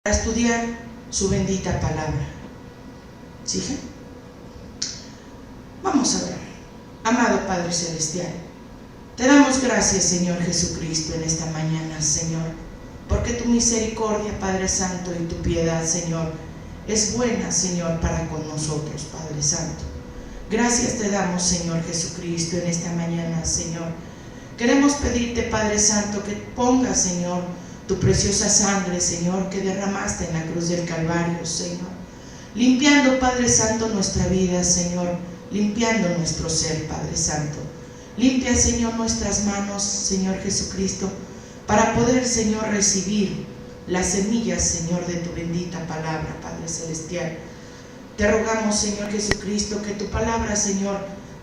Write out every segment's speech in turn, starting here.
estudiar su bendita palabra. ¿Sí? Vamos a ver. Amado Padre Celestial, te damos gracias, Señor Jesucristo, en esta mañana, Señor, porque tu misericordia, Padre Santo, y tu piedad, Señor, es buena, Señor, para con nosotros, Padre Santo. Gracias te damos, Señor Jesucristo, en esta mañana, Señor. Queremos pedirte, Padre Santo, que pongas, Señor, tu preciosa sangre, Señor, que derramaste en la cruz del Calvario, Señor, limpiando, Padre Santo, nuestra vida, Señor, limpiando nuestro ser, Padre Santo. Limpia, Señor, nuestras manos, Señor Jesucristo, para poder, Señor, recibir las semillas, Señor, de tu bendita palabra, Padre Celestial. Te rogamos, Señor Jesucristo, que tu palabra, Señor,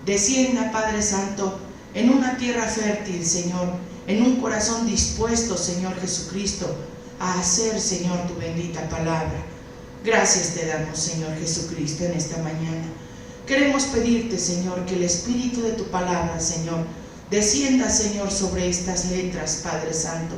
descienda, Padre Santo, en una tierra fértil, Señor, en un corazón dispuesto, Señor Jesucristo, a hacer, Señor, tu bendita palabra. Gracias te damos, Señor Jesucristo, en esta mañana. Queremos pedirte, Señor, que el espíritu de tu palabra, Señor, descienda, Señor, sobre estas letras, Padre Santo.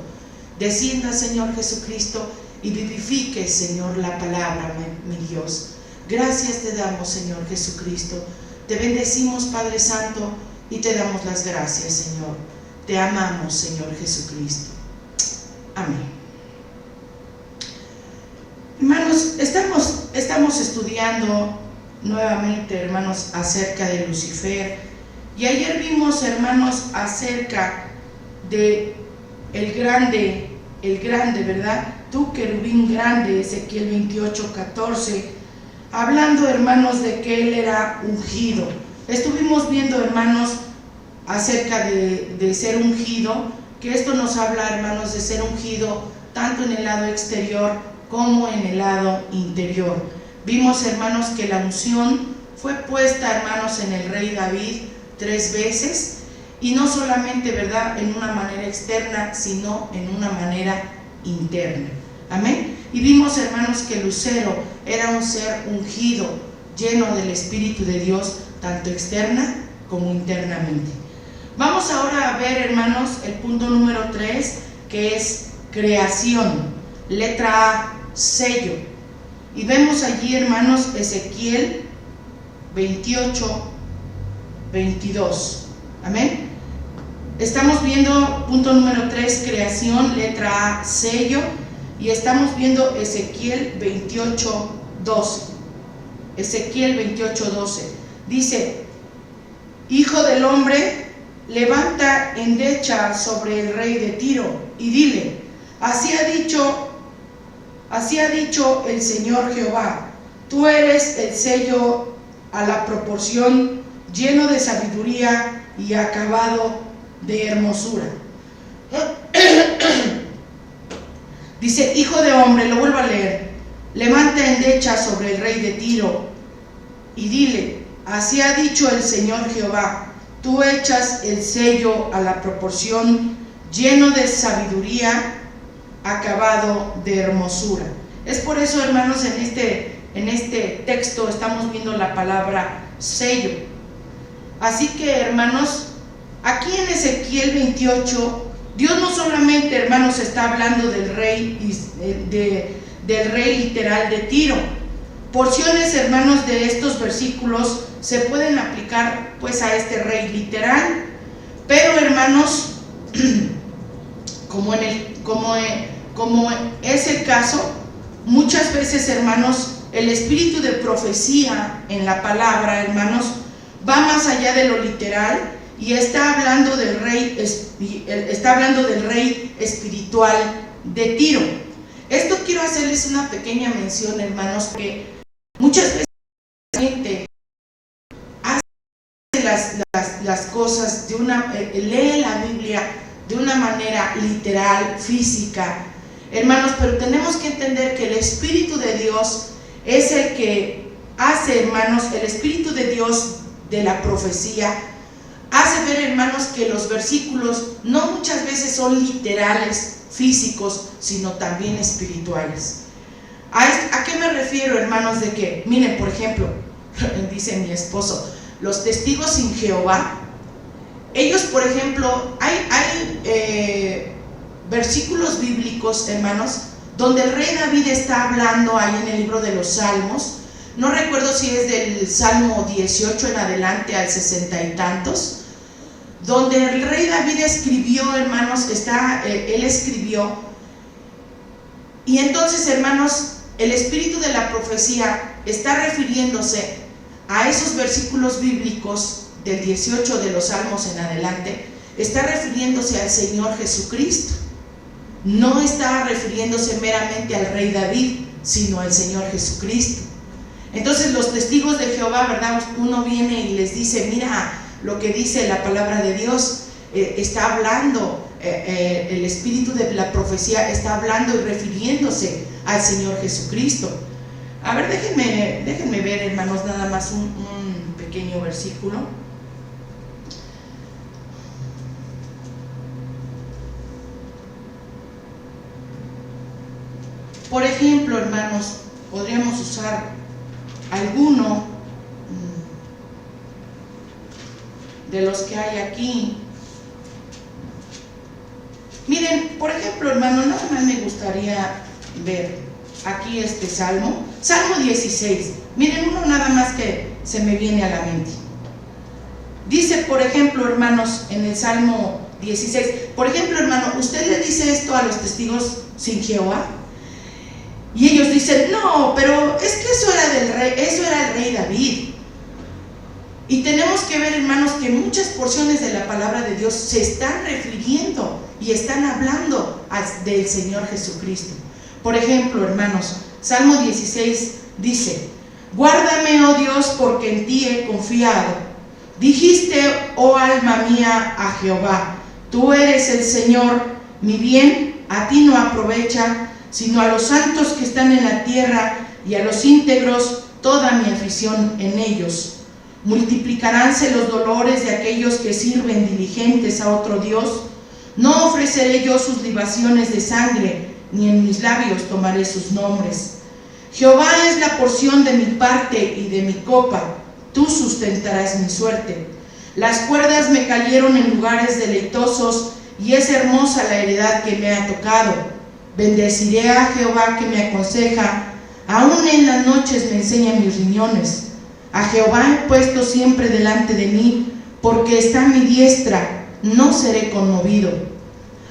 Descienda, Señor Jesucristo, y vivifique, Señor, la palabra, mi Dios. Gracias te damos, Señor Jesucristo. Te bendecimos, Padre Santo, y te damos las gracias, Señor. Te amamos, Señor Jesucristo. Amén. Hermanos, estamos estudiando nuevamente, hermanos, acerca de Lucifer. Y ayer vimos, hermanos, acerca de el grande, ¿verdad? Tú, querubín grande, Ezequiel 28:14, hablando, hermanos, de que él era ungido. Estuvimos viendo, hermanos, acerca de ser ungido, que esto nos habla, hermanos, de ser ungido tanto en el lado exterior como en el lado interior. Vimos, hermanos, que la unción fue puesta, hermanos, en el rey David 3 veces, y no solamente, ¿verdad?, en una manera externa, sino en una manera interna. Amén. Y vimos, hermanos, que Lucero era un ser ungido, lleno del Espíritu de Dios, tanto externa como internamente. Vamos ahora a ver, hermanos, el punto número 3, que es creación. Letra A, sello. Y vemos allí, hermanos, Ezequiel 28:22. Amén. Estamos viendo punto número 3, creación, letra A, sello, y estamos viendo Ezequiel 28:12. Ezequiel 28:12 dice: Hijo del hombre, levanta endecha sobre el rey de Tiro y dile: así ha dicho el Señor Jehová, tú eres el sello a la proporción, lleno de sabiduría y acabado de hermosura. Dice: hijo de hombre, lo vuelvo a leer, levanta endecha sobre el rey de Tiro y dile: así ha dicho el Señor Jehová, tú echas el sello a la proporción, lleno de sabiduría, acabado de hermosura. Es por eso, hermanos, en este texto estamos viendo la palabra sello. Así que, hermanos, aquí en Ezequiel 28, Dios no solamente, hermanos, está hablando del rey literal de Tiro. Porciones, hermanos, de estos versículos se pueden aplicar pues a este rey literal, pero, hermanos, como es el caso, muchas veces, hermanos, el espíritu de profecía en la palabra, hermanos, va más allá de lo literal y está hablando del rey espiritual de Tiro. Esto quiero hacerles una pequeña mención, hermanos, que muchas veces la gente hace las cosas lee la Biblia de una manera literal, física, hermanos, pero tenemos que entender que el Espíritu de Dios es el que hace, hermanos, el Espíritu de Dios de la profecía hace ver, hermanos, que los versículos no muchas veces son literales, físicos, sino también espirituales. ¿A qué me refiero, hermanos? De que, miren, por ejemplo, dice mi esposo, los testigos sin Jehová, ellos, por ejemplo, hay versículos bíblicos, hermanos, donde el rey David está hablando ahí en el libro de los Salmos. No recuerdo si es del Salmo 18 en adelante al 60 y tantos, donde el rey David escribió, hermanos, él escribió, y entonces, hermanos, el espíritu de la profecía está refiriéndose a esos versículos bíblicos del 18 de los Salmos en adelante, está refiriéndose al Señor Jesucristo. No está refiriéndose meramente al rey David, sino al Señor Jesucristo. Entonces los testigos de Jehová, ¿verdad? Uno viene y les dice, mira lo que dice la palabra de Dios, está hablando, el espíritu de la profecía está hablando y refiriéndose al Señor Jesucristo. A ver, déjenme ver, hermanos, nada más un pequeño versículo. Por ejemplo, hermanos, podríamos usar alguno de los que hay aquí. Miren, por ejemplo, hermano, nada más me gustaría ver aquí este Salmo 16. Miren, uno nada más que se me viene a la mente. Dice, por ejemplo, hermanos, en el Salmo 16, por ejemplo, hermano, ¿usted le dice esto a los testigos sin Jehová? Y ellos dicen, no, pero es que eso era el rey David. Y tenemos que ver, hermanos, que muchas porciones de la palabra de Dios se están refiriendo y están hablando del Señor Jesucristo. Por ejemplo, hermanos, Salmo 16 dice, guárdame, oh Dios, porque en ti he confiado. Dijiste, oh alma mía, a Jehová, tú eres el Señor, mi bien a ti no aprovecha, sino a los santos que están en la tierra, y a los íntegros toda mi afición en ellos. Multiplicaránse los dolores de aquellos que sirven diligentes a otro Dios. No ofreceré yo sus libaciones de sangre, ni en mis labios tomaré sus nombres. Jehová es la porción de mi parte y de mi copa, tú sustentarás mi suerte. Las cuerdas me cayeron en lugares deleitosos, y es hermosa la heredad que me ha tocado. Bendeciré a Jehová que me aconseja, aún en las noches me enseña mis riñones. A Jehová he puesto siempre delante de mí, porque está a mi diestra, no seré conmovido.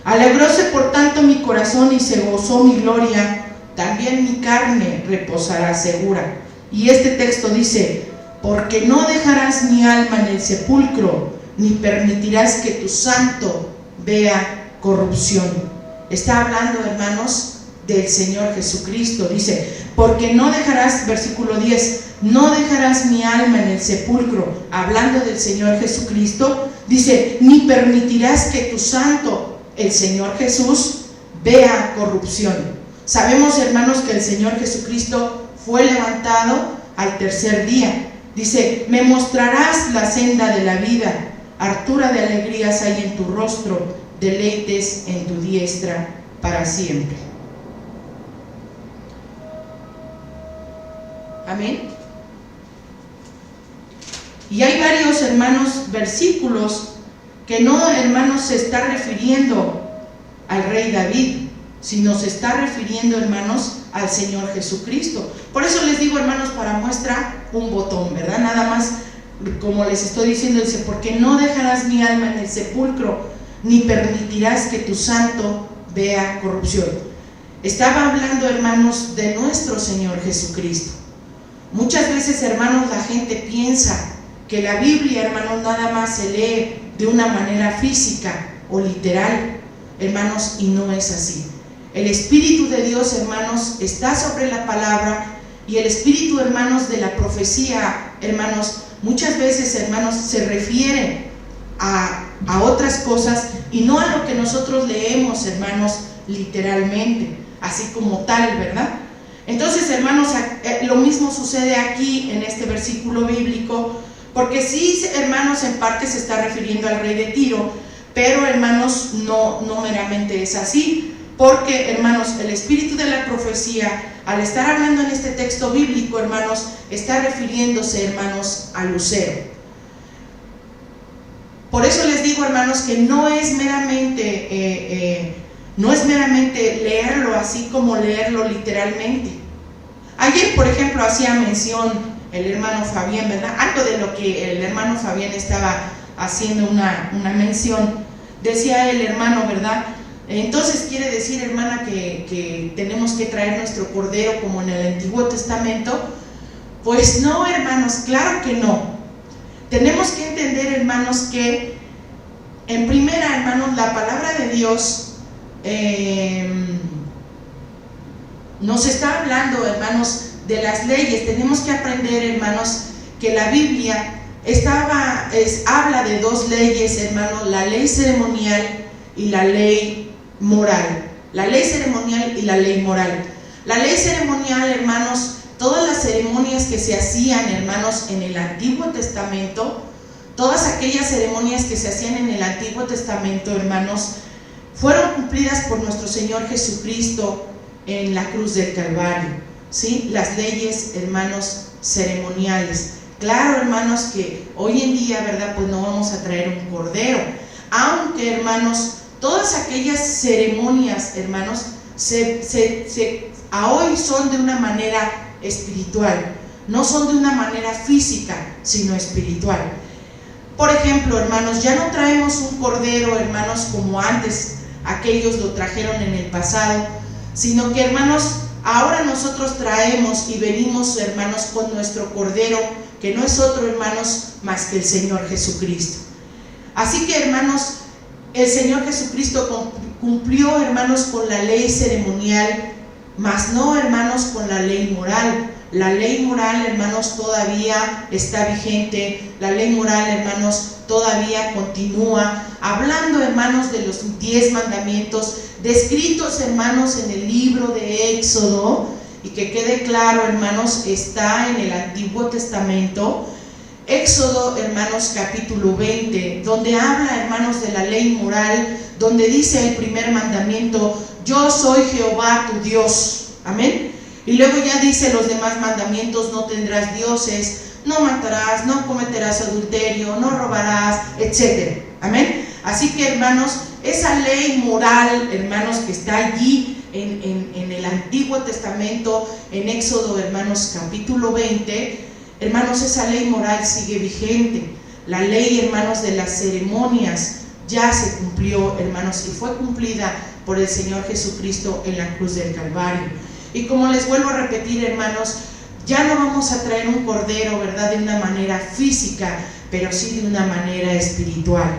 Alegróse por tanto mi corazón y se gozó mi gloria, también mi carne reposará segura. Y este texto dice, porque no dejarás mi alma en el sepulcro, ni permitirás que tu santo vea corrupción. Está hablando, hermanos, del Señor Jesucristo. Dice, porque no dejarás, versículo 10, no dejarás mi alma en el sepulcro, hablando del Señor Jesucristo. Dice, ni permitirás que tu santo, el Señor Jesús, vea corrupción. Sabemos, hermanos, que el Señor Jesucristo fue levantado al tercer día. Dice, me mostrarás la senda de la vida, hartura de alegrías hay en tu rostro, deleites en tu diestra para siempre. Amén. Y hay varios, hermanos, versículos que no, hermanos, se está refiriendo al rey David, sino se está refiriendo, hermanos, al Señor Jesucristo. Por eso les digo, hermanos, para muestra un botón, ¿verdad? Nada más, como les estoy diciendo, dice, porque no dejarás mi alma en el sepulcro, ni permitirás que tu santo vea corrupción. Estaba hablando, hermanos, de nuestro Señor Jesucristo. Muchas veces, hermanos, la gente piensa que la Biblia, hermanos, nada más se lee de una manera física o literal, hermanos, y no es así. El Espíritu de Dios, hermanos, está sobre la palabra, y el Espíritu, hermanos, de la profecía, hermanos, muchas veces, hermanos, se refiere a otras cosas y no a lo que nosotros leemos, hermanos, literalmente, así como tal, ¿verdad? Entonces, hermanos, lo mismo sucede aquí en este versículo bíblico, porque sí, hermanos, en parte se está refiriendo al rey de Tiro, pero, hermanos, no meramente es así, porque, hermanos, el espíritu de la profecía, al estar hablando en este texto bíblico, hermanos, está refiriéndose, hermanos, a Lucero. Por eso les digo, hermanos, que no es meramente No es meramente leerlo así como leerlo literalmente. Ayer, por ejemplo, hacía mención el hermano Fabián, ¿verdad? Algo de lo que el hermano Fabián estaba haciendo una mención. Decía el hermano, ¿verdad? Entonces quiere decir, hermana, que tenemos que traer nuestro cordero como en el Antiguo Testamento. Pues no, hermanos, claro que no. Tenemos que entender, hermanos, que en primera, hermanos, la palabra de Dios nos está hablando, hermanos, de las leyes. Tenemos que aprender, hermanos, que la Biblia habla de dos leyes, hermanos: la ley ceremonial y la ley moral. La ley ceremonial y la ley moral. La ley ceremonial, hermanos, todas las ceremonias que se hacían, hermanos, en el Antiguo Testamento, todas aquellas ceremonias que se hacían en el Antiguo Testamento, hermanos, fueron cumplidas por nuestro Señor Jesucristo en la cruz del Calvario, ¿sí? Las leyes, hermanos, ceremoniales. Claro, hermanos, que hoy en día, ¿verdad?, pues no vamos a traer un cordero, aunque, hermanos, todas aquellas ceremonias, hermanos, a hoy son de una manera espiritual, no son de una manera física, sino espiritual. Por ejemplo, hermanos, ya no traemos un cordero, hermanos, como antes aquellos lo trajeron en el pasado, sino que, hermanos, ahora nosotros traemos y venimos, hermanos, con nuestro cordero, que no es otro, hermanos, más que el Señor Jesucristo. Así que, hermanos, el Señor Jesucristo cumplió, hermanos, con la ley ceremonial, mas no, hermanos, con la ley moral. La ley moral, hermanos, todavía está vigente. La ley moral, hermanos, todavía continúa. Hablando, hermanos, de los 10 mandamientos descritos, hermanos, en el libro de Éxodo, y que quede claro, hermanos, está en el Antiguo Testamento. Éxodo, hermanos, capítulo 20, donde habla, hermanos, de la ley moral, donde dice el primer mandamiento: yo soy Jehová tu Dios. Amén. Y luego ya dice los demás mandamientos: no tendrás dioses, no matarás, no cometerás adulterio, no robarás, etc. Amén. Así que, hermanos, esa ley moral, hermanos, que está allí en el Antiguo Testamento, en Éxodo, hermanos, capítulo 20, hermanos, esa ley moral sigue vigente. La ley, hermanos, de las ceremonias ya se cumplió, hermanos, y fue cumplida por el Señor Jesucristo en la cruz del Calvario. Y como les vuelvo a repetir, hermanos, ya no vamos a traer un cordero, ¿verdad?, de una manera física, pero sí de una manera espiritual,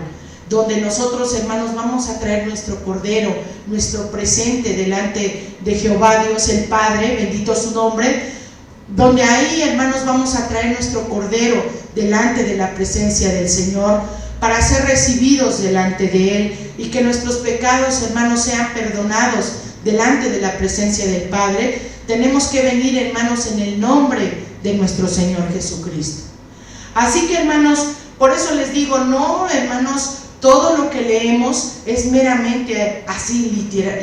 donde nosotros, hermanos, vamos a traer nuestro cordero, nuestro presente delante de Jehová Dios el Padre, bendito su nombre, donde ahí, hermanos, vamos a traer nuestro cordero delante de la presencia del Señor, para ser recibidos delante de Él, y que nuestros pecados, hermanos, sean perdonados delante de la presencia del Padre. Tenemos que venir, hermanos, en el nombre de nuestro Señor Jesucristo. Así que, hermanos, por eso les digo, no, hermanos, todo lo que leemos es meramente así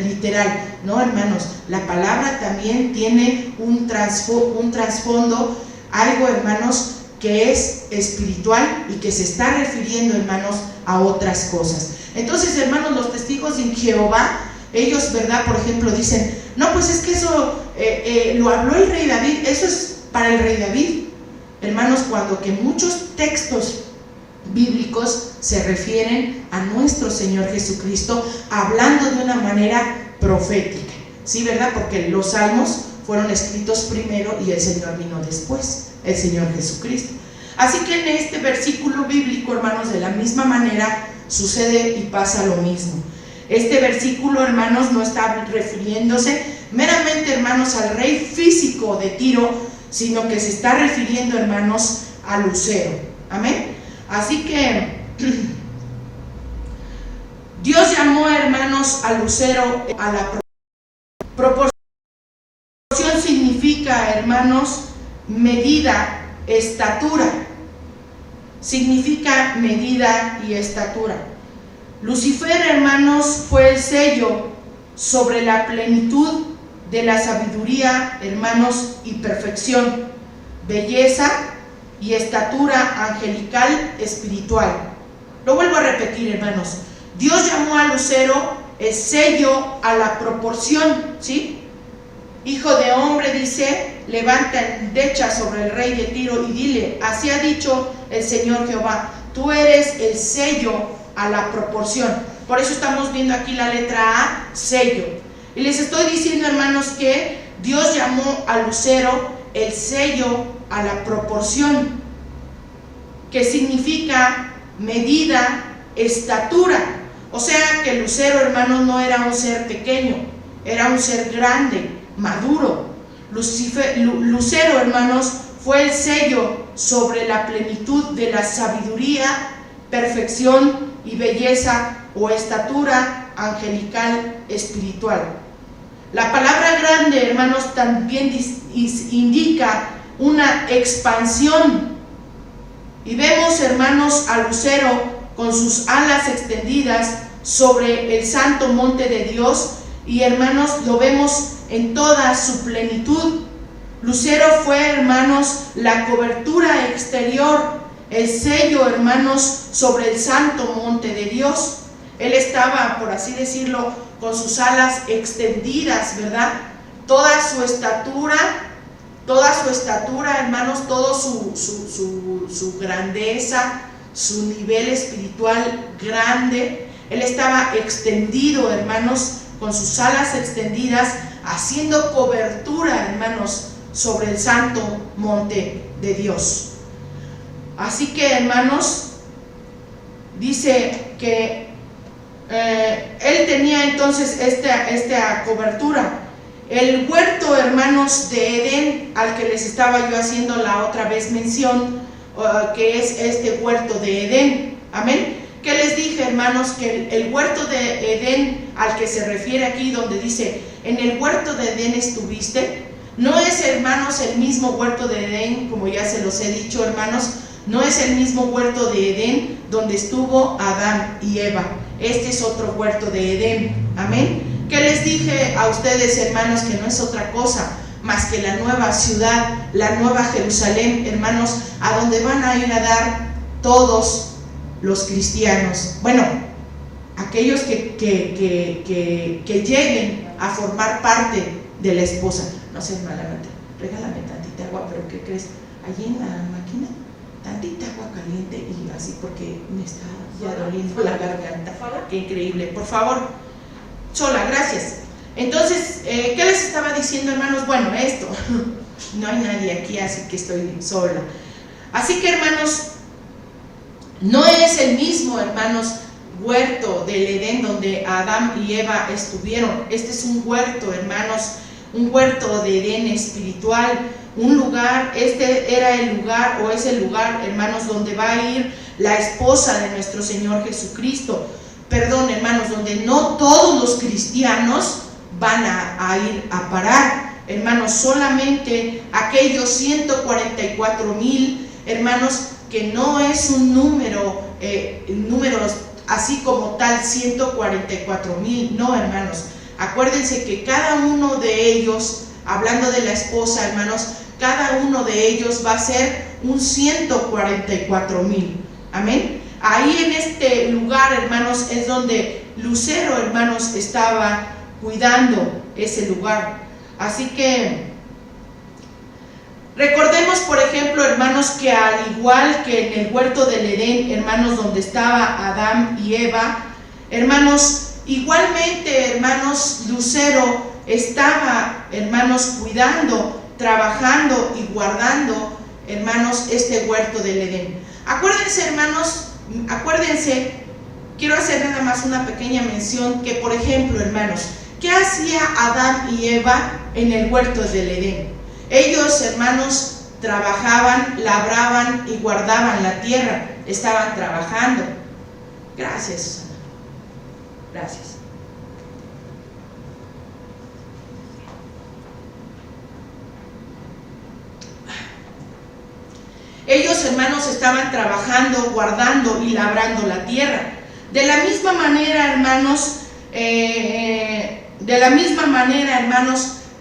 literal, no, hermanos. La palabra también tiene un trasfondo, algo, hermanos, que es espiritual y que se está refiriendo, hermanos, a otras cosas. Entonces, hermanos, los testigos de Jehová, ellos, ¿verdad?, por ejemplo, dicen: no, pues es que eso lo habló el rey David, eso es para el rey David. Hermanos, cuando que muchos textos bíblicos se refieren a nuestro Señor Jesucristo, hablando de una manera profética, ¿sí, verdad? Porque los salmos fueron escritos primero y el Señor vino después, el Señor Jesucristo. Así que en este versículo bíblico, hermanos, de la misma manera sucede y pasa lo mismo. Este versículo, hermanos, no está refiriéndose meramente, hermanos, al rey físico de Tiro, sino que se está refiriendo, hermanos, a Lucero. Amén. Así que Dios llamó, hermanos, a Lucero a la proporción. Significa, hermanos, medida, estatura. Significa medida y estatura. Lucifer, hermanos, fue el sello sobre la plenitud de la sabiduría, hermanos, y perfección, belleza y estatura angelical espiritual. Lo vuelvo a repetir, hermanos. Dios llamó a Lucero el sello a la proporción, ¿sí? Hijo de hombre, dice, levanta endecha sobre el rey de Tiro y dile, así ha dicho el Señor Jehová, tú eres el sello a la proporción. Por eso estamos viendo aquí la letra A, sello. Y les estoy diciendo, hermanos, que Dios llamó al lucero el sello a la proporción, que significa medida, estatura. O sea que el lucero, hermanos, no era un ser pequeño, era un ser grande, maduro. Lucero, hermanos, fue el sello sobre la plenitud de la sabiduría, perfección y belleza o estatura angelical espiritual. La palabra grande, hermanos, también indica una expansión. Y vemos, hermanos, al lucero con sus alas extendidas sobre el santo monte de Dios. Y, hermanos, lo vemos en toda su plenitud. Lucero fue, hermanos, la cobertura exterior, el sello, hermanos, sobre el santo monte de Dios. Él estaba, por así decirlo, con sus alas extendidas, ¿verdad? Toda su estatura, hermanos, todo su grandeza, su nivel espiritual grande. Él estaba extendido, hermanos, con sus alas extendidas, haciendo cobertura, hermanos, sobre el santo monte de Dios. Así que, hermanos, dice que él tenía entonces esta cobertura. El huerto, hermanos, de Edén, al que les estaba yo haciendo la otra vez mención, que es este huerto de Edén. Amén. ¿Qué les dije, hermanos? Que el huerto de Edén, al que se refiere aquí, donde dice, en el huerto de Edén estuviste, no es, hermanos, el mismo huerto de Edén, como ya se los he dicho, hermanos, no es el mismo huerto de Edén donde estuvo Adán y Eva. Este es otro huerto de Edén. Amén. ¿Qué les dije a ustedes, hermanos? Que no es otra cosa más que la nueva ciudad, la nueva Jerusalén, hermanos, a donde van a ir a dar todos los cristianos, bueno, aquellos que lleguen a formar parte de la esposa. No seas mala, regálame tantita agua, pero ¿qué crees? Allí en la máquina, tantita agua caliente y así, porque me está ya doliendo la garganta. Qué increíble, por favor. Sola, gracias. Entonces, ¿qué les estaba diciendo, hermanos? Bueno, esto, no hay nadie aquí, así que estoy sola. Así que, hermanos, no es el mismo, hermanos, huerto del Edén donde Adán y Eva estuvieron. Este es un huerto, hermanos, un huerto de Edén espiritual, un lugar, este era el lugar o es el lugar, hermanos, donde va a ir la esposa de nuestro Señor Jesucristo. Perdón, hermanos, donde no todos los cristianos van a ir a parar, hermanos, solamente aquellos 144,000, hermanos, que no es un número, números así como tal, 144,000, no, hermanos. Acuérdense que cada uno de ellos, hablando de la esposa, hermanos, cada uno de ellos va a ser un 144,000. Amén. Ahí en este lugar, hermanos, es donde Lucero, hermanos, estaba cuidando ese lugar. Así que recordemos, por ejemplo, hermanos, que al igual que en el huerto del Edén, hermanos, donde estaba Adán y Eva, hermanos, igualmente, hermanos, Lucero estaba, hermanos, cuidando, trabajando y guardando, hermanos, este huerto del Edén. Acuérdense, hermanos, quiero hacer nada más una pequeña mención que, por ejemplo, hermanos, ¿qué hacía Adán y Eva en el huerto del Edén? Ellos, hermanos, trabajaban, labraban y guardaban la tierra, estaban trabajando. Gracias, Susana. Gracias. Ellos, hermanos, estaban trabajando, guardando y labrando la tierra. De la misma manera, hermanos,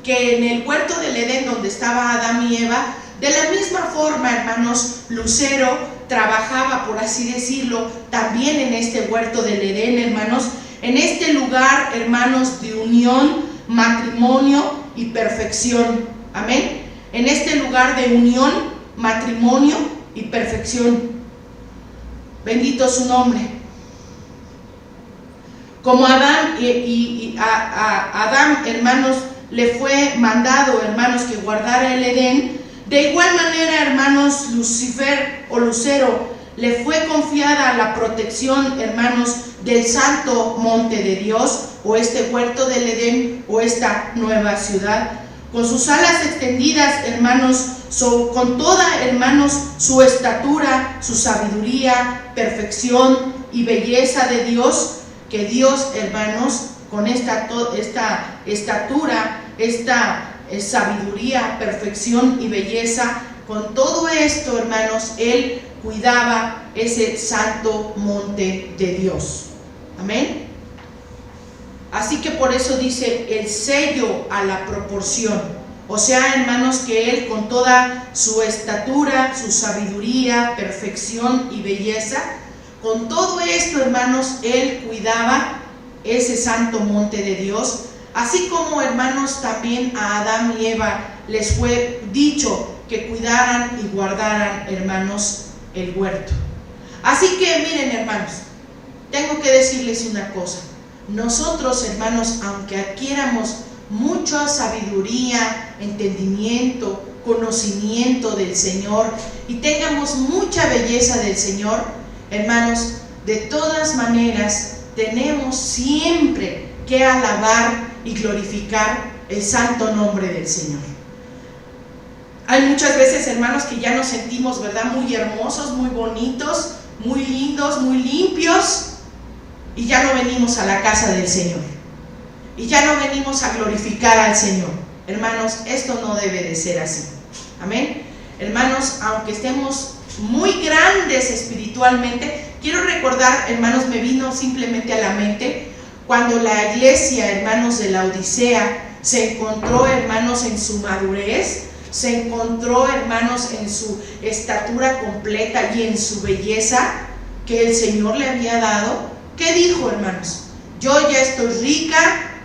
que en el huerto del Edén donde estaba Adán y Eva, de la misma forma, hermanos, Lucero trabajaba, por así decirlo, también en este huerto del Edén, hermanos, en este lugar, hermanos, de unión, matrimonio y perfección. Amén. En este lugar de unión, matrimonio y perfección. Bendito su nombre. Como Adán Adán, hermanos, le fue mandado, hermanos, que guardara el Edén, de igual manera, hermanos, Lucifer o Lucero le fue confiada la protección, hermanos, del santo monte de Dios, o este huerto del Edén, o esta nueva ciudad. Con sus alas extendidas, hermanos, con toda, hermanos, su estatura, su sabiduría, perfección y belleza de Dios, que Dios, hermanos, con esta estatura, esta sabiduría, perfección y belleza, con todo esto, hermanos, Él cuidaba ese santo monte de Dios. Amén. Así que por eso dice el sello a la proporción. O sea, hermanos, que Él con toda su estatura, su sabiduría, perfección y belleza, con todo esto, hermanos, Él cuidaba ese santo monte de Dios. Así como, hermanos, también a Adán y Eva les fue dicho que cuidaran y guardaran, hermanos, el huerto. Así que miren, hermanos, tengo que decirles una cosa. Nosotros, hermanos, aunque adquiramos mucha sabiduría, entendimiento, conocimiento del Señor y tengamos mucha belleza del Señor, hermanos, de todas maneras tenemos siempre que alabar y glorificar el santo nombre del Señor. Hay muchas veces, hermanos, que ya nos sentimos, ¿verdad?, muy hermosos, muy bonitos, muy lindos, muy limpios, y ya no venimos a la casa del Señor, y ya no venimos a glorificar al Señor. Hermanos, esto no debe de ser así. Amén. Hermanos, aunque estemos muy grandes espiritualmente, quiero recordar, hermanos, me vino simplemente a la mente cuando la iglesia, hermanos, de la Odisea se encontró, hermanos, en su madurez, se encontró, hermanos, en su estatura completa y en su belleza que el Señor le había dado. ¿Qué dijo, hermanos? Yo ya estoy rica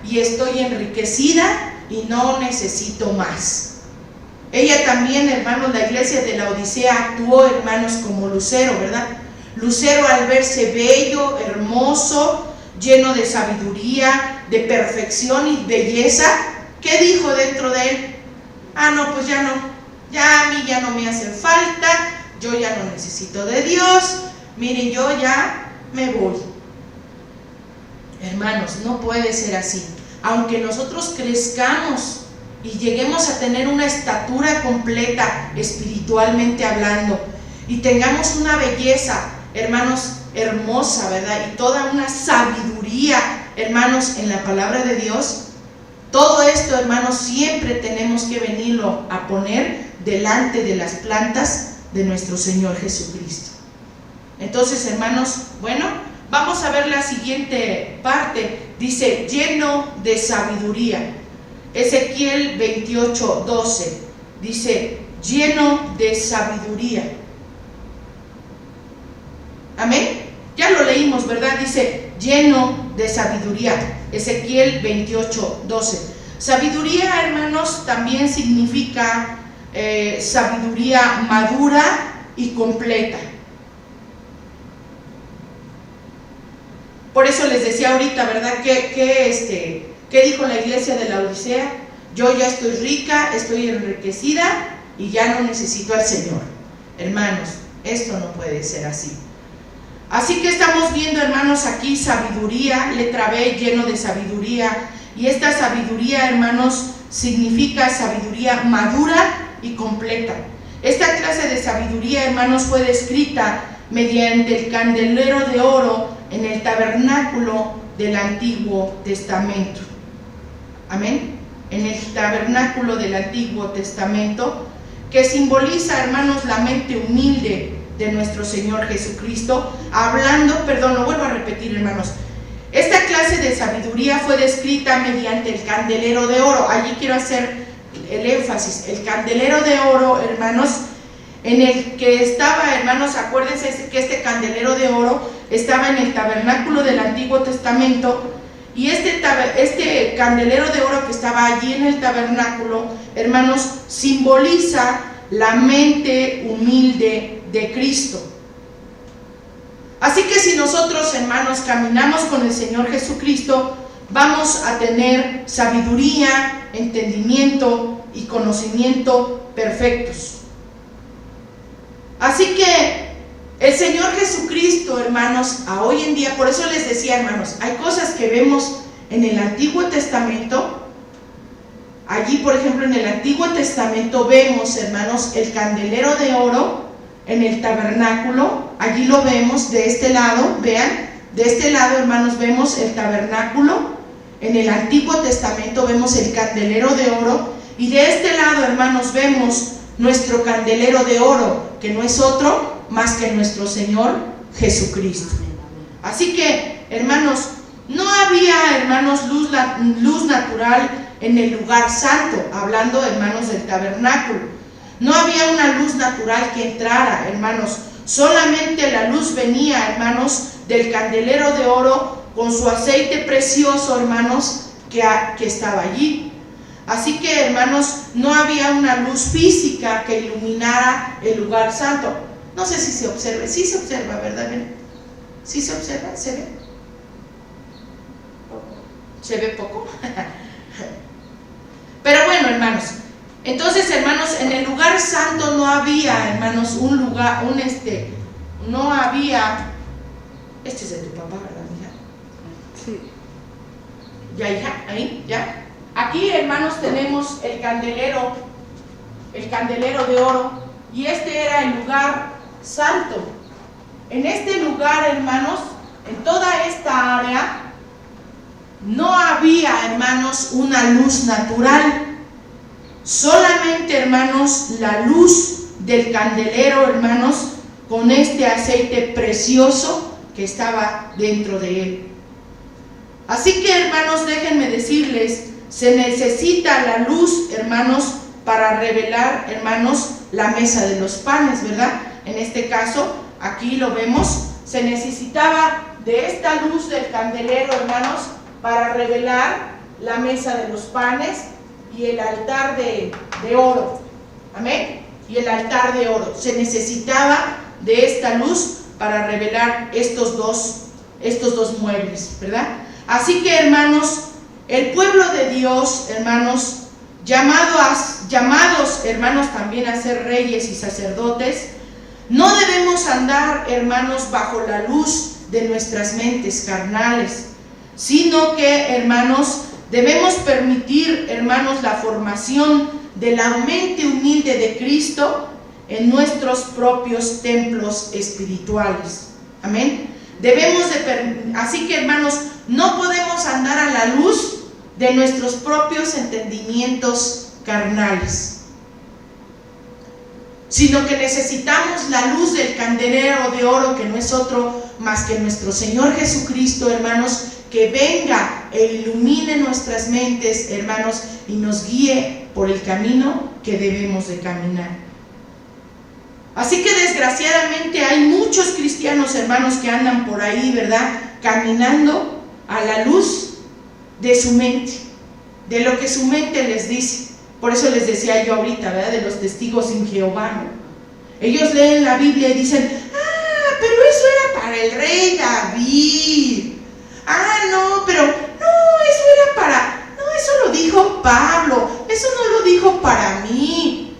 y estoy enriquecida y no necesito más. Ella también, hermanos, la iglesia de la Odisea actuó, hermanos, como Lucero, ¿verdad? Lucero, al verse bello, hermoso, lleno de sabiduría, de perfección y belleza, ¿qué dijo dentro de él? Ah, no, pues ya no, ya a mí ya no me hace falta, yo ya no necesito de Dios, miren, yo ya me voy. Hermanos, no puede ser así. Aunque nosotros crezcamos y lleguemos a tener una estatura completa espiritualmente hablando y tengamos una belleza, hermanos, hermosa, ¿verdad? Y toda una sabiduría, hermanos, en la palabra de Dios, todo esto, hermanos, siempre tenemos que venirlo a poner delante de las plantas de nuestro Señor Jesucristo. Entonces, hermanos, bueno, vamos a ver la siguiente parte. Dice, lleno de sabiduría. Ezequiel 28:12 dice, lleno de sabiduría. Amén. Ya lo leímos, ¿verdad? Dice, lleno de sabiduría. Ezequiel 28:12. Sabiduría, hermanos, también significa sabiduría madura y completa. Por eso les decía ahorita, ¿verdad? ¿Qué dijo la iglesia de la Odisea? Yo ya estoy rica, estoy enriquecida y ya no necesito al Señor. Hermanos, esto no puede ser así. Así que estamos viendo, hermanos, aquí sabiduría, letra B, lleno de sabiduría. Y esta sabiduría, hermanos, significa sabiduría madura y completa. Esta clase de sabiduría, hermanos, fue descrita mediante el candelero de oro en el tabernáculo del Antiguo Testamento. Amén. En el tabernáculo del Antiguo Testamento, que simboliza, hermanos, la mente humilde de nuestro Señor Jesucristo, lo vuelvo a repetir, hermanos. Esta clase de sabiduría fue descrita mediante el candelero de oro. Allí quiero hacer el énfasis. El candelero de oro, hermanos, en el que estaba, hermanos, acuérdense que este candelero de oro estaba en el tabernáculo del Antiguo Testamento, y este candelero de oro que estaba allí en el tabernáculo, hermanos, simboliza la mente humilde de Cristo. Así que si nosotros, hermanos, caminamos con el Señor Jesucristo, vamos a tener sabiduría, entendimiento y conocimiento perfectos. Así que el Señor Jesucristo, hermanos, a hoy en día, por eso les decía, hermanos, hay cosas que vemos en el Antiguo Testamento. Allí, por ejemplo, en el Antiguo Testamento vemos, hermanos, el candelero de oro en el tabernáculo. Allí lo vemos de este lado, vean, de este lado, hermanos, vemos el tabernáculo. En el Antiguo Testamento vemos el candelero de oro, y de este lado, hermanos, vemos nuestro candelero de oro, que no es otro más que nuestro Señor Jesucristo. Así que, hermanos, no había, hermanos, luz natural en el lugar santo, hablando, hermanos, del tabernáculo. No había una luz natural que entrara, hermanos. Solamente la luz venía, hermanos, del candelero de oro con su aceite precioso, hermanos, que estaba allí. Así que, hermanos, no había una luz física que iluminara el lugar santo. No sé si se observa, sí se observa, ¿verdad? ¿Sí se observa? ¿Se ve? ¿Se ve poco? Pero bueno, hermanos, entonces, hermanos, en el lugar santo no había, hermanos, no había, este es de tu papá, ¿verdad, hija? Sí. Ya, hija, ahí, ya. Aquí, hermanos, tenemos el candelero de oro, y este era el lugar santo. En este lugar, hermanos, en toda esta área, no había, hermanos, una luz natural. Solamente, hermanos, la luz del candelero, hermanos, con este aceite precioso que estaba dentro de él. Así que, hermanos, déjenme decirles, se necesita la luz, hermanos, para revelar, hermanos, la mesa de los panes, ¿verdad? En este caso, aquí lo vemos, se necesitaba de esta luz del candelero, hermanos, para revelar la mesa de los panes y el altar de oro. Amén. Y el altar de oro. Se necesitaba de esta luz para revelar estos dos muebles, ¿verdad? Así que, hermanos, el pueblo de Dios, hermanos, llamados, hermanos, también a ser reyes y sacerdotes, no debemos andar, hermanos, bajo la luz de nuestras mentes carnales, sino que, hermanos, debemos permitir, hermanos, la formación de la mente humilde de Cristo en nuestros propios templos espirituales. Amén. Así que, hermanos, no podemos andar a la luz de nuestros propios entendimientos carnales, sino que necesitamos la luz del candelero de oro, que no es otro más que nuestro Señor Jesucristo, hermanos, que venga e ilumine nuestras mentes, hermanos, y nos guíe por el camino que debemos de caminar. Así que desgraciadamente hay muchos cristianos, hermanos, que andan por ahí, ¿verdad?, caminando a la luz de su mente, de lo que su mente les dice. Por eso les decía yo ahorita, ¿verdad?, de los testigos en Jehová, ¿no? Ellos leen la Biblia y dicen, pero eso era para el rey David. Pero no, eso lo dijo Pablo, eso no lo dijo para mí.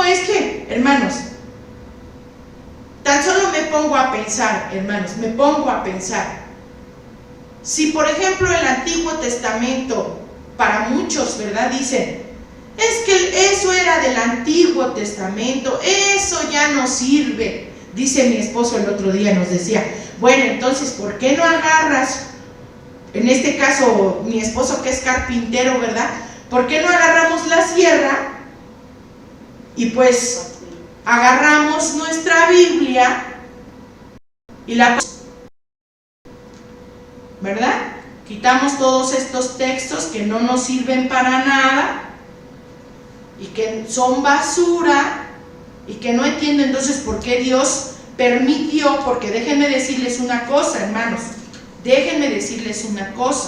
Es que, hermanos, tan solo me pongo a pensar, hermanos, si por ejemplo el Antiguo Testamento, para muchos, ¿verdad?, dicen, es que eso era del Antiguo Testamento, eso ya no sirve. Dice mi esposo el otro día, nos decía, bueno, entonces, ¿por qué no agarras, en este caso, mi esposo que es carpintero, ¿verdad?, ¿por qué no agarramos la sierra y pues agarramos nuestra Biblia y la, ¿verdad?, quitamos todos estos textos que no nos sirven para nada y que son basura, y que no entiendo entonces por qué Dios permitió, porque déjenme decirles una cosa, hermanos, déjenme decirles una cosa.